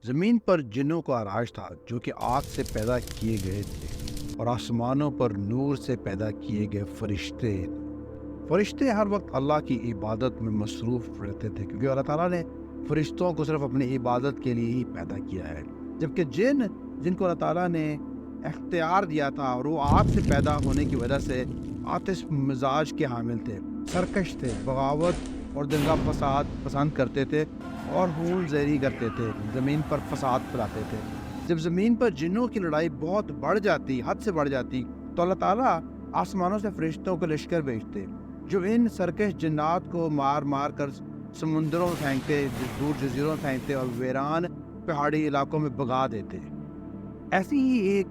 زمین پر جنوں کا آرائش تھا جو کہ آگ سے پیدا کیے گئے تھے، اور آسمانوں پر نور سے پیدا کیے گئے فرشتے. فرشتے ہر وقت اللہ کی عبادت میں مصروف رہتے تھے، کیونکہ اللہ تعالیٰ نے فرشتوں کو صرف اپنی عبادت کے لیے ہی پیدا کیا ہے. جبکہ جن کو اللہ تعالیٰ نے اختیار دیا تھا اور وہ آگ سے پیدا ہونے کی وجہ سے آتش مزاج کے حامل تھے، سرکش تھے، بغاوت اور دنگا فساد پسند کرتے تھے اور خون زیری کرتے تھے، زمین پر فساد پھیلاتے تھے. جب زمین پر جنوں کی لڑائی بہت بڑھ جاتی، حد سے بڑھ جاتی، تو اللہ تعالیٰ آسمانوں سے فرشتوں کو لشکر بھیجتے جو ان سرکش جنات کو مار مار کر سمندروں میں پھینکتے، دور جزیروں میں پھینکتے اور ویران پہاڑی علاقوں میں بھگا دیتے. ایسی ہی ایک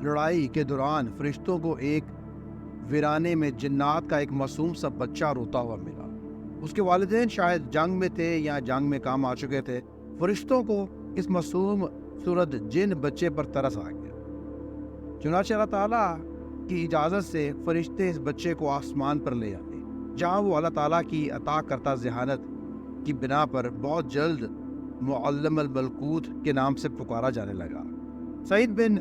لڑائی کے دوران فرشتوں کو ایک ویرانے میں جنات کا ایک معصوم سا بچہ روتا ہوا ملا. اس کے والدین شاید جنگ میں تھے یا جنگ میں کام آ چکے تھے. فرشتوں کو اس معصوم صورت جن بچے پر ترس آ گیا. چنانچہ اللہ تعالیٰ کی اجازت سے فرشتے اس بچے کو آسمان پر لے آتے، جہاں وہ اللہ تعالیٰ کی عطا کرتا ذہانت کی بنا پر بہت جلد معلم الملکوت کے نام سے پکارا جانے لگا. سعید بن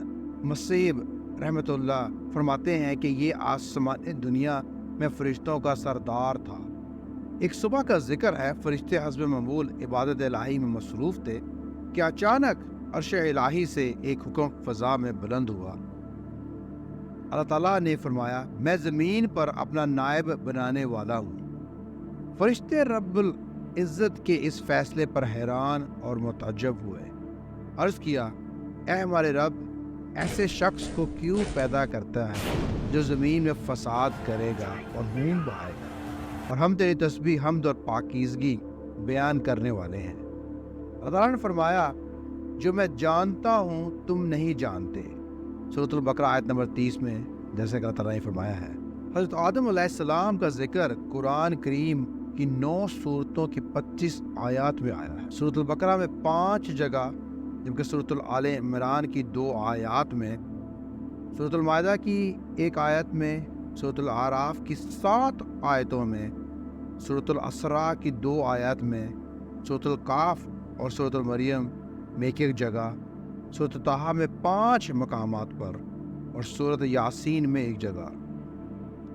مسیب رحمۃ اللہ فرماتے ہیں کہ یہ آسمان دنیا میں فرشتوں کا سردار تھا. ایک صبح کا ذکر ہے، فرشتے حسب معمول عبادت الہی میں مصروف تھے کہ اچانک عرش الہی سے ایک حکم فضا میں بلند ہوا. اللہ تعالیٰ نے فرمایا، میں زمین پر اپنا نائب بنانے والا ہوں. فرشتے رب العزت کے اس فیصلے پر حیران اور متعجب ہوئے. عرض کیا، اے ہمارے رب، ایسے شخص کو کیوں پیدا کرتا ہے جو زمین میں فساد کرے گا اور خون بہائے گا، اور ہم تیری تسبیح، حمد اور پاکیزگی بیان کرنے والے ہیں. اللہ تعالیٰ نے فرمایا، جو میں جانتا ہوں تم نہیں جانتے. سورۃ البقرہ آیت نمبر 30 میں جیسے کہ اللہ تعالیٰ نے فرمایا ہے. حضرت آدم علیہ السلام کا ذکر قرآن کریم کی 9 صورتوں کی 25 آیات میں آیا ہے. سورۃ البقرہ میں 5 جگہ، جبکہ سورۃ آل عمران کی 2 آیات میں، سورۃ المائدہ کی 1 آیت میں، سورۃ الاعراف کی 7 آیتوں میں، سورۃ الاسراء کی 2 آیات میں، سورۃ القاف اور سورۃ المریم میں 1 جگہ، سورۃ طٰہٰ میں 5 مقامات پر، اور سورۃ یاسین میں 1 جگہ.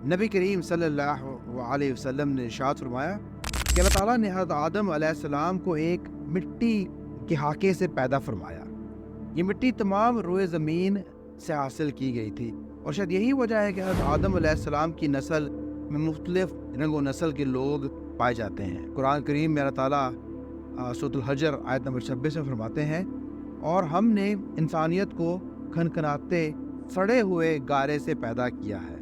نبی کریم صلی اللہ علیہ وسلم نے ارشاد فرمایا کہ اللہ تعالیٰ نے حضرت آدم علیہ السلام کو ایک مٹی کے حاقے سے پیدا فرمایا. یہ مٹی تمام روئے زمین سے حاصل کی گئی تھی، اور شاید یہی وجہ ہے کہ حضرت آدم علیہ السلام کی نسل میں مختلف رنگ و نسل کے لوگ پائے جاتے ہیں. قرآن کریم میں اللہ تعالیٰ سورۃ الحجر آیت نمبر 26 میں فرماتے ہیں، اور ہم نے انسانیت کو کھنکھناتے سڑے ہوئے گارے سے پیدا کیا ہے.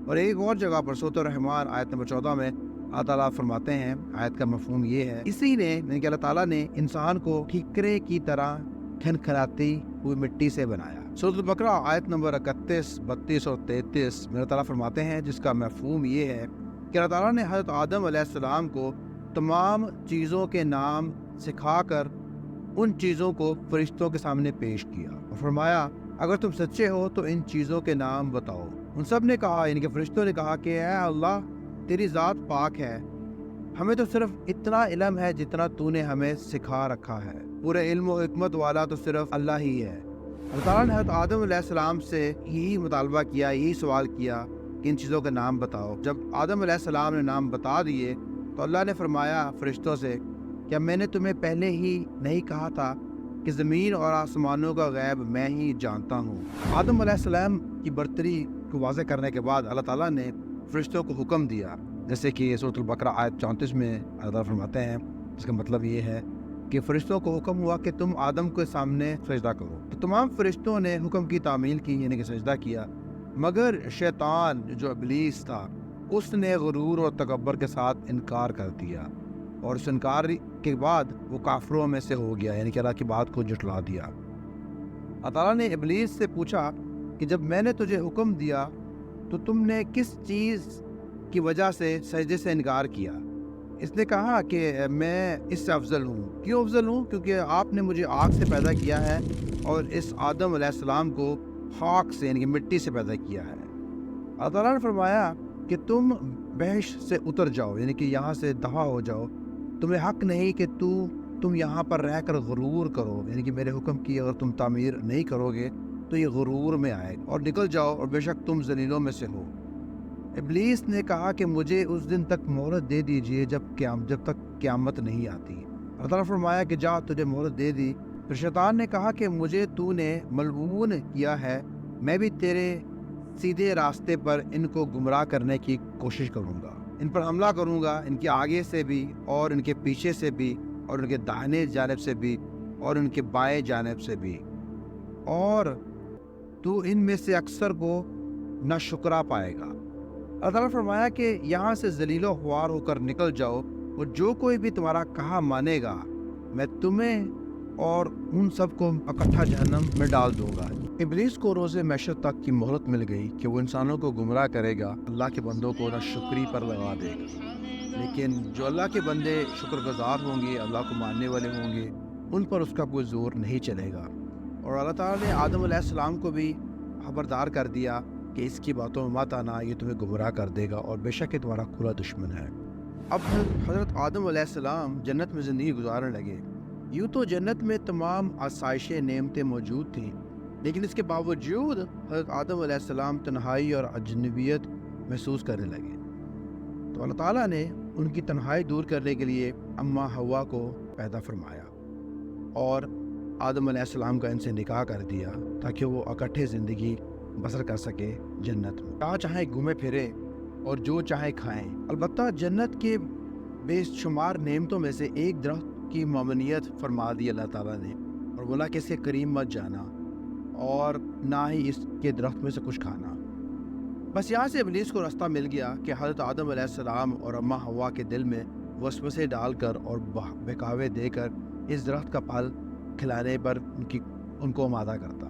اور ایک اور جگہ پر سورۃ الرحمن آیت نمبر 14 میں اللہ تعالیٰ فرماتے ہیں، آیت کا مفہوم یہ ہے، اسی نے یعنی کہ اللہ تعالیٰ نے انسان کو ٹھیکرے کی طرح کھنکھناتی ہوئی مٹی سے بنایا. سورۃ البقرہ آیت نمبر 31، 32 اور 33 میں اللہ تعالیٰ فرماتے ہیں، جس کا مفہوم یہ ہے کہ اللہ تعالیٰ نے حضرت آدم علیہ السلام کو تمام چیزوں کے نام سکھا کر ان چیزوں کو فرشتوں کے سامنے پیش کیا اور فرمایا، اگر تم سچے ہو تو ان چیزوں کے نام بتاؤ. ان سب نے کہا، یعنی کہ فرشتوں نے کہا کہ اے اللہ، تیری ذات پاک ہے، ہمیں تو صرف اتنا علم ہے جتنا تو نے ہمیں سکھا رکھا ہے. پورے علم و حکمت والا تو صرف اللہ ہی ہے. اللہ تعالیٰ نے حضرت آدم علیہ السلام سے یہی مطالبہ کیا، یہی سوال کیا کہ ان چیزوں کے نام بتاؤ. جب آدم علیہ السلام نے نام بتا دیے تو اللہ نے فرمایا فرشتوں سے، کیا میں نے تمہیں پہلے ہی نہیں کہا تھا کہ زمین اور آسمانوں کا غیب میں ہی جانتا ہوں. آدم علیہ السلام کی برتری کو واضح کرنے کے بعد اللہ تعالیٰ نے فرشتوں کو حکم دیا، جیسے کہ سورۃ البقرہ آیت 34 میں اللہ تعالیٰ فرماتے ہیں، جس کا مطلب یہ ہے کہ فرشتوں کو حکم ہوا کہ تم آدم کے سامنے سجدہ کرو. تو تمام فرشتوں نے حکم کی تعمیل کی، یعنی کہ سجدہ کیا، مگر شیطان جو ابلیس تھا، اس نے غرور اور تکبر کے ساتھ انکار کر دیا، اور اس انکار کے بعد وہ کافروں میں سے ہو گیا، یعنی کہ اللہ کی بات کو جھٹلا دیا. اللہ تعالیٰ نے ابلیس سے پوچھا کہ جب میں نے تجھے حکم دیا تو تم نے کس چیز کی وجہ سے سجدے سے انکار کیا؟ اس نے کہا کہ میں اس سے افضل ہوں. کیوں افضل ہوں؟ کیونکہ آپ نے مجھے آگ سے پیدا کیا ہے اور اس آدم علیہ السلام کو خاک سے یعنی کہ مٹی سے پیدا کیا ہے. اللہ تعالیٰ نے فرمایا کہ تم بحش سے اتر جاؤ، یعنی کہ یہاں سے دفع ہو جاؤ. تمہیں حق نہیں کہ تو تم یہاں پر رہ کر غرور کرو، یعنی کہ میرے حکم کی اگر تم تعمیر نہیں کرو گے تو یہ غرور میں آئے گا، اور نکل جاؤ اور بے شک تم ذلیلوں میں سے ہو۔ ابلیس نے کہا کہ مجھے اس دن تک مہلت دے دیجئے جب تک قیامت نہیں آتی۔ اللہ تعالیٰ نے فرمایا کہ جا، تجھے مہلت دے دی۔ پھر شیطان نے کہا کہ مجھے تو نے ملعون کیا ہے، میں بھی تیرے سیدھے راستے پر ان کو گمراہ کرنے کی کوشش کروں گا، ان پر حملہ کروں گا، ان کے آگے سے بھی اور ان کے پیچھے سے بھی اور ان کے داہنے جانب سے بھی اور ان کے بائیں جانب سے بھی، اور تو ان میں سے اکثر کو ناشکرا پائے گا۔ اللہ تعالیٰ نے فرمایا کہ یہاں سے ذلیل و خوار ہو کر نکل جاؤ، اور جو کوئی بھی تمہارا کہا مانے گا میں تمہیں اور ان سب کو اکٹھا جہنم میں ڈال دوں گا۔ ابلیس کو روز محشر تک کی مہلت مل گئی کہ وہ انسانوں کو گمراہ کرے گا، اللہ کے بندوں کو ناشکری پر لگا دے گا، لیکن جو اللہ کے بندے شکر گزار ہوں گے، اللہ کو ماننے والے ہوں گے، ان پر اس کا کوئی زور نہیں چلے گا۔ اور اللہ تعالیٰ نے آدم علیہ السلام کو بھی خبردار کر دیا کہ اس کی باتوں میں مت آنا، یہ تمہیں گمراہ کر دے گا اور بے شک یہ تمہارا کھلا دشمن ہے۔ اب حضرت آدم علیہ السلام جنت میں زندگی گزارنے لگے۔ یوں تو جنت میں تمام آسائشیں نعمتیں موجود تھیں، لیکن اس کے باوجود حضرت آدم علیہ السلام تنہائی اور اجنبیت محسوس کرنے لگے۔ تو اللہ تعالیٰ نے ان کی تنہائی دور کرنے کے لیے اماں حوا کو پیدا فرمایا اور آدم علیہ السلام کا ان سے نکاح کر دیا تاکہ وہ اکٹھے زندگی بسر کر سکے جنت میں، جہاں چاہیں گھومے پھرے اور جو چاہیں کھائیں۔ البتہ جنت کے بے شمار نعمتوں میں سے ایک درخت کی ممنوعیت فرما دی اللہ تعالیٰ نے، اور بولا کہ اس کے قریب مت جانا اور نہ ہی اس کے درخت میں سے کچھ کھانا۔ بس یہاں سے ابلیس کو راستہ مل گیا کہ حضرت آدم علیہ السلام اور اماں حوا کے دل میں وسوسے ڈال کر اور بہکاوے دے کر اس درخت کا پھل کھلانے پر ان کو آمادہ کرتا۔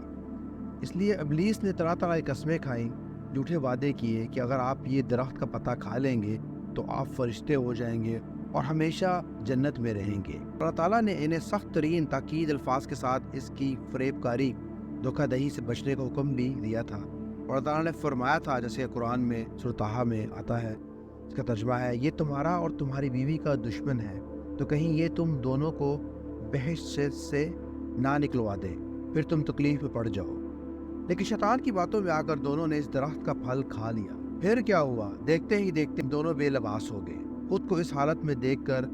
اس لیے ابلیس نے طرح طرح کی قسمیں کھائیں، جھوٹے وعدے کیے کہ اگر آپ یہ درخت کا پتہ کھا لیں گے تو آپ فرشتے ہو جائیں گے اور ہمیشہ جنت میں رہیں گے۔ اللہ تعالیٰ نے انہیں سخت ترین تاکید الفاظ کے ساتھ اس کی فریب کاری، دھوکہ دہی سے بچنے کا حکم بھی دیا تھا، اور اللہ تعالیٰ نے فرمایا تھا، جیسے قرآن میں سورۃ طٰہٰ میں آتا ہے، اس کا ترجمہ ہے، یہ تمہارا اور تمہاری بیوی کا دشمن ہے، تو کہیں یہ تم دونوں کو بہشت سے نہ نکلوا دے، پھر تم تکلیف میں پڑ جاؤ۔ لیکن شیطان کی باتوں میں آ کر دونوں نے اس درخت کا پھل کھا لیا۔ پھر کیا ہوا؟ دیکھتے ہی دیکھتے دونوں بے لباس ہو گئے۔ خود کو اس حالت میں دیکھ کر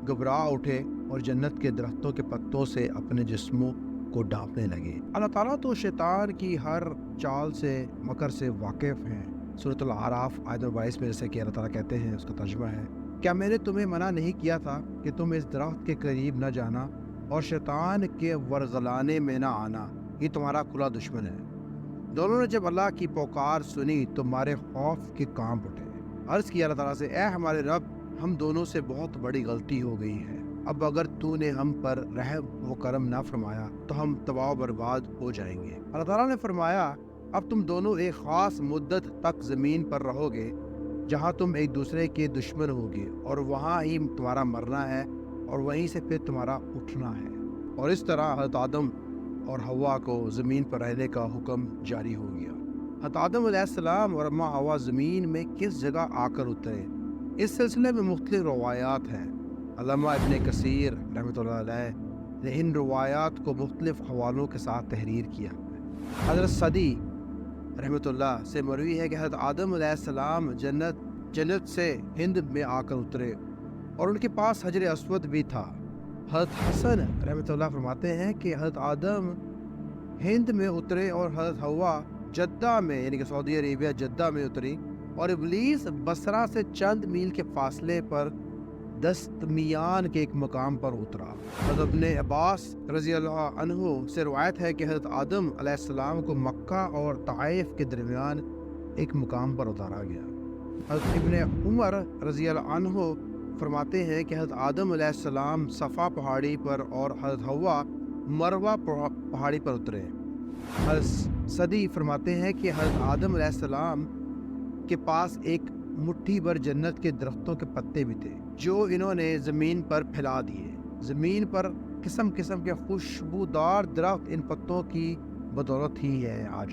گھبرا اٹھے اور جنت کے درختوں کے پتوں سے اپنے جسموں کو ڈھانپنے لگے۔ اللہ تعالیٰ تو شیطان کی ہر چال سے، مکر سے واقف ہیں۔ سورۃ الاعراف آیت 22 میں جیسے کہ اللہ تعالیٰ کہتے ہیں، اس کا ترجمہ ہے، کیا میں نے تمہیں منع نہیں کیا تھا کہ تم اس درخت کے قریب نہ جانا اور شیطان کے ورغلانے میں نہ آنا، یہ تمہارا کھلا دشمن ہے۔ دونوں نے جب اللہ کی پکار سنی تو مارے خوف کے کانپ اٹھے۔ عرض کیا اللہ تعالیٰ سے، اے ہمارے رب، ہم دونوں سے بہت بڑی غلطی ہو گئی ہے، اب اگر تو نے ہم پر رحم و کرم نہ فرمایا تو ہم تباہ و برباد ہو جائیں گے۔ اللہ تعالیٰ نے فرمایا، اب تم دونوں ایک خاص مدت تک زمین پر رہو گے جہاں تم ایک دوسرے کے دشمن ہوگے، اور وہاں ہی تمہارا مرنا ہے اور وہیں سے پھر تمہارا اٹھنا ہے۔ اور اس طرح حضرت آدم اور حوا کو زمین پر رہنے کا حکم جاری ہو گیا۔ حضرت آدم علیہ السلام اور اماں حوا زمین میں کس جگہ آ کر اترے، اس سلسلے میں مختلف روایات ہیں۔ علامہ ابن کثیر رحمۃ اللہ علیہ نے ان روایات کو مختلف حوالوں کے ساتھ تحریر کیا۔ حضرت صدی رحمۃ اللہ سے مروی ہے کہ حضرت آدم علیہ السلام جنت سے ہند میں آ کر اترے اور ان کے پاس حجر اسود بھی تھا۔ حضرت حسن رحمۃ اللہ فرماتے ہیں کہ حضرت آدم ہند میں اترے اور حضرت حوا جدہ میں، یعنی کہ سعودی عربیہ جدہ میں اتری، اور ابلیس بصرہ سے چند میل کے فاصلے پر دستمیان کے ایک مقام پر اترا۔ حضرت ابن عباس رضی اللہ عنہ سے روایت ہے کہ حضرت آدم علیہ السلام کو مکہ اور طائف کے درمیان ایک مقام پر اتارا گیا۔ حضرت ابن عمر رضی اللہ عنہ فرماتے ہیں کہ حضرت آدم علیہ السلام صفا پہاڑی پر اور حضرت حوا مروہ پہاڑی پر اترے۔ حضرت صدی فرماتے ہیں کہ حضرت آدم علیہ السلام کے پاس ایک مٹھی بھر جنت کے درختوں کے پتے بھی تھے جو انہوں نے زمین پر پھیلا دیے۔ زمین پر قسم قسم کے خوشبودار درخت ان پتوں کی بدولت ہی ہے آج۔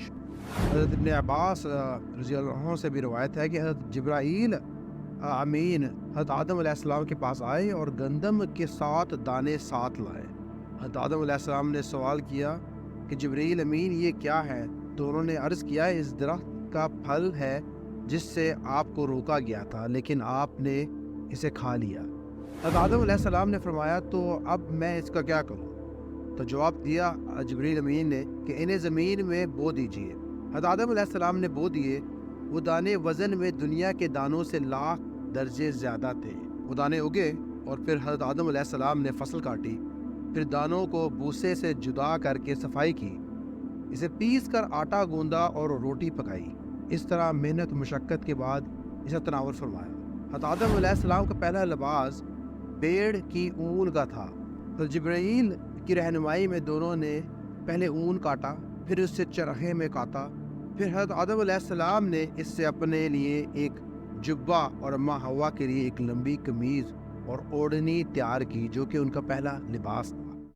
حضرت ابن عباس رضی اللہ عنہ سے بھی روایت ہے کہ حضرت جبرائیل امین حضرت آدم علیہ السلام کے پاس آئے اور گندم کے 7 دانے ساتھ لائے۔ حضرت آدم علیہ السلام نے سوال کیا کہ جبرائیل امین یہ کیا ہے؟ تو انہوں نے عرض کیا اس درخت کا پھل ہے جس سے آپ کو روکا گیا تھا، لیکن آپ نے اسے کھا لیا۔ حضرت آدم علیہ السلام نے فرمایا تو اب میں اس کا کیا کروں؟ تو جواب دیا جبرائیل امین نے کہ انہیں زمین میں بو دیجئے۔ حضرت آدم علیہ السلام نے بو دیے۔ وہ دانے وزن میں دنیا کے دانوں سے لاکھ درجے زیادہ تھے۔ وہ دانے اگے اور پھر حضرت آدم علیہ السلام نے فصل کاٹی، پھر دانوں کو بوسے سے جدا کر کے صفائی کی، اسے پیس کر آٹا گوندا اور روٹی پکائی۔ اس طرح محنت مشقت کے بعد اسے تناول فرمایا۔ حضرت آدم علیہ السلام کا پہلا لباس بیڑ کی اون کا تھا۔ تو جبرائیل کی رہنمائی میں دونوں نے پہلے اون کاٹا، پھر اس سے چرخے میں کاتا، پھر حضرت آدم علیہ السلام نے اس سے اپنے لیے ایک جبہ اور اماں حوا کے لیے ایک لمبی قمیض اور اوڑھنی تیار کی جو کہ ان کا پہلا لباس تھا۔